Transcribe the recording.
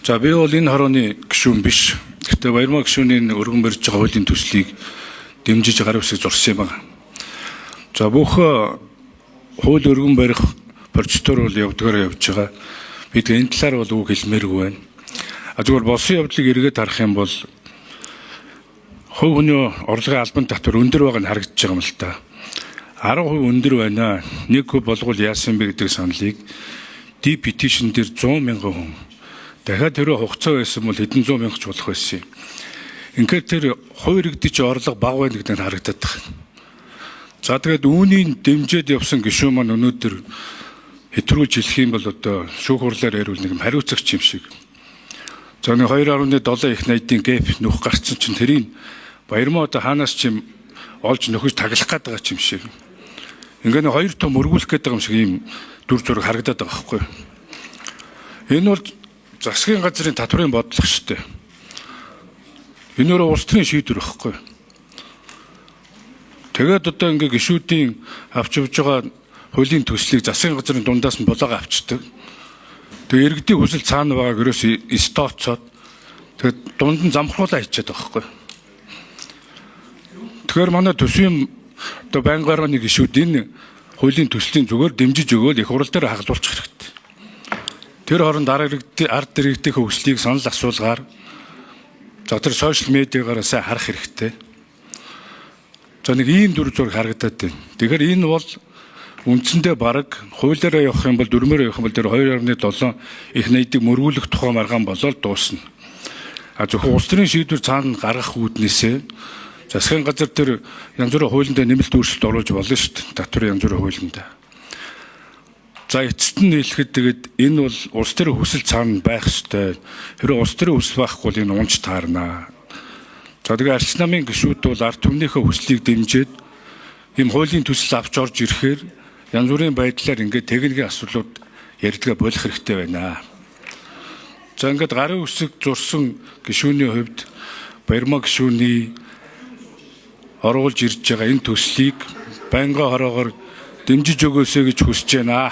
За би бол энэ хорооны гишүүн биш. Гэхдээ Баярмаа гишүүний өргөн барьж байгаа хуулийн төслийг дэмжиж гар үсэг зурсан юм байна. За бүх хууль өргөн барих процедур бол явж байгаа. Бид энэ талаар бол үг хэлмээргүй байна. Зүгээр болсон явдлыг эргээд харах юм бол хувь хүний орлогын албан татвар өндөр байгаа нь харагдаж байгаа юм л та. 10% өндөр байна. 1% болгол яасан бэ гэдэг саналыг petition дээр 100 мянган хүн дахиад тэр хугацаа байсан бол хэдэн 100 мянгач болох байсан юм. Ингээд тэр хувь иргэдийн орлого бага байна гэдэг нь харагдаад байна. За тэгээд үүнийг дэмжиж явсан гишүүн маань өнөөдөр хэтрүүлж хэлэх юм бол одоо шүүх хурлаар яриул нэг хариуцагч юм шиг. За нэг 2.7 их найдын гэп нүх гарцсан чинь тэрийг Баярмаа одоо хаанаас ч юм олж нөхөж таглах гээд байгаа юм шиг. Ингээд хоёр том өргүүлэх гээд байгаа юм шиг ийм дүр зураг харагдаад байгаа байхгүй. Энэ бол засгийн газрын татврын бодлого шүү дээ. Энэ өөрөө улс төрийн шийдвэр байхгүй. Тэгээд одоо ингээ гишүүдийн авч явж байгаа хуулийн төслийг засгийн газрын дундаас нь болоогоо авчдаг. Тэгээд иргэдийн хүсэл цаана байгааг ерөөс стооцоод тэгээд дунд нь замхруулаа хийчихэд байгаа байхгүй. Тэгэхээр манай төсвийн одоо байнгын гарааны гишүүд энэ хуулийн төслийн зүгээр дэмжиж өгөөл их хурал дээр хаглуулчих хэрэгтэй. Тэр хооронд ард иргэдийн хөвслийг санал асуулгаар за тэр сошиал медиагаар сайн харах хэрэгтэй. За нэг ийм дүр зураг харагдаад байна. Тэгэхээр энэ бол үндсэндээ бараг хуулиараа явах юм бол дүрмээр явах юм бол тэр 2.7 их найдыг мөргүүлэх тухай маргаан болоод дуусна. Зөвхөн улс төрийн шийдвэр цаана гаргах үүднээсээ засгийн газар тэр янз бүрийн хуулиндаа нэмэлт өөрчлөлт оруулж болно шүү дээ. Татварын янз бүрийн хуулиндаа. За эцэст нь хэлэхэд тэгээд энэ бол улс төрийн хүсэл цаана байх ёстой. Хэрэв улс төрийн хүсэл байхгүй бол энэ унж таарнаа. За тэгээд арч намын гишүүд бол ард түмнийхээ хүслийг дэмжиж ийм хуулийн төсөл авч орж ирэхээр янз бүрийн байдлаар ингээд техникийн асуудлууд ярьдгаа болох хэрэгтэй байна. За ингээд гарын үсэг зурсан гишүүний хувьд Баярмаа гишүүний оруулж ирж байгаа энэ төслийг байнгын хороогоор дэмжиж өгөөсэй гэж хүсэж байна.